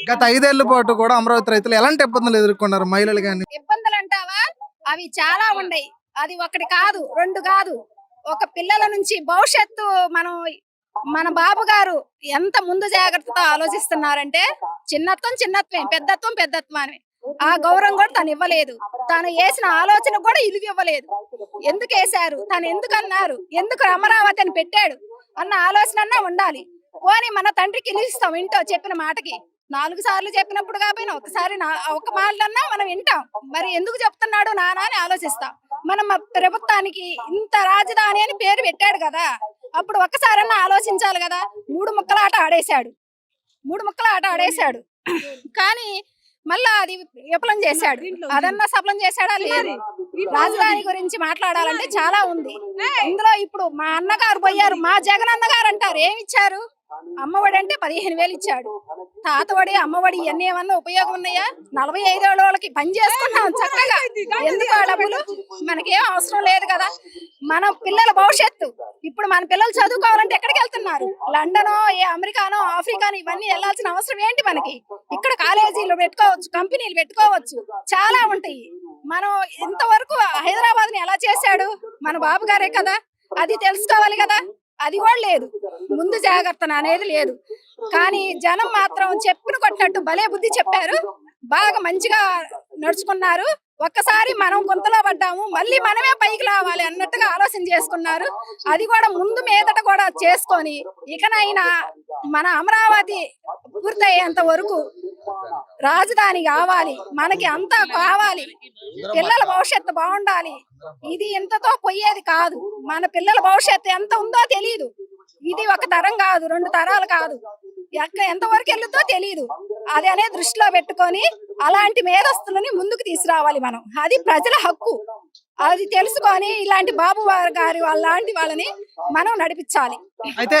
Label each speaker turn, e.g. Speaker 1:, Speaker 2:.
Speaker 1: గత 5 ఏళ్ల పాటు కూడా అమరావతి రైతులు ఎలాంటి ఇబ్బందులు ఎదుర్కొన్నారు మహిళలు గాని?
Speaker 2: ఇబ్బందులు అంటావా? అవి చాలా ఉన్నాయి. అది ఒకటి కాదు, రెండు కాదు. ఒక పిల్లల నుంచి భవిష్యత్తు మనం మన బాబు గారు ఎంత ముందు జాగ్రత్తతో ఆలోచిస్తున్నారంటే చిన్నత్వం చిన్నత్వమే, పెద్దత్వం పెద్దత్వమే. ఆ గౌరవం కూడా తను ఇవ్వలేదు. తను వేసిన ఆలోచన కూడా ఇలువ ఇవ్వలేదు. ఎందుకు వేశారు, తను ఎందుకు అన్నారు, ఎందుకు అమరావతి అని పెట్టాడు అన్న ఆలోచన అన్నా ఉండాలి. పోనీ మన తండ్రికి ఇలుస్తాం ఇంటో చెప్పిన మాటకి. 4 సార్లు చెప్పినప్పుడు కాకపోయినా ఒకసారి ఒక మాటలన్నా మనం వింటాం. మరి ఎందుకు చెప్తున్నాడు నాన్న అని ఆలోచిస్తాం. మనం ప్రభుత్వానికి ఇంత రాజధాని అని పేరు పెట్టాడు కదా, అప్పుడు ఒక్కసారన్నా ఆలోచించాలి కదా. 3 ముక్కల ఆట ఆడేశాడు, 3 ముక్కల ఆట ఆడేశాడు. కానీ మళ్ళా అది విఫలం చేశాడు. అదన్నా సఫలం చేశాడా? లేదు. రాజధాని గురించి మాట్లాడాలంటే చాలా ఉంది ఇందులో. ఇప్పుడు మా అన్నగారు పోయారు, మా జగన్ అన్నగారు అంటారు ఏమిచ్చారు? అమ్మఒడి అంటే 15,000 ఇచ్చాడు. తాతఒడి అమ్మఒడి ఇవన్నీ ఏమన్నా ఉపయోగం ఉన్నాయా? 45 ఏళ్ళ వాళ్ళకి పని చేసుకున్నాం చక్కగా. ఎందుకు ఆ డబ్బులు? మనకేం అవసరం లేదు కదా. మన పిల్లల భవిష్యత్తు, ఇప్పుడు మన పిల్లలు చదువుకోవాలంటే ఎక్కడికి వెళ్తున్నారు? లండనో, అమెరికానో, ఆఫ్రికానో ఇవన్నీ వెళ్లాల్సిన అవసరం ఏంటి మనకి? ఇక్కడ కాలేజీలు పెట్టుకోవచ్చు, కంపెనీలు పెట్టుకోవచ్చు, చాలా ఉంటాయి. మనం ఇంతవరకు హైదరాబాద్ ని ఎలా చేశాడు మన బాబు గారే కదా, అది తెలుసుకోవాలి కదా. అది కూడా లేదు, ముందు జాగ్రత్త అనేది లేదు. కానీ జనం మాత్రం చెప్పున కొట్టినట్టు భలే బుద్ధి చెప్పారు, బాగా మంచిగా నడుచుకున్నారు. ఒక్కసారి మనం గుంతలో పడ్డాము, మళ్ళీ మనమే పైకి రావాలి అన్నట్టుగా ఆలోచన చేసుకున్నారు. అది కూడా ముందు మీదట కూడా చేసుకొని ఇకనైనా మన అమరావతి పూర్తయ్యేంత వరకు రాజధాని కావాలి, మనకి అంతా కావాలి. పిల్లల భవిష్యత్తు బాగుండాలి. ఇది ఇంతతో పోయేది కాదు. మన పిల్లల భవిష్యత్తు ఎంత ఉందో తెలియదు. ఇది ఒక తరం కాదు, 2 తరాలు కాదు, ఎంతవరకు వెళ్ళుతో తెలియదు. అది అనే దృష్టిలో పెట్టుకొని అలాంటి మేధస్తులని ముందుకు తీసుకురావాలి మనం. అది ప్రజల హక్కు. అది తెలుసుకొని ఇలాంటి బాబు గారి వాళ్ళ లాంటి వాళ్ళని మనం నడిపించాలి.
Speaker 1: అయితే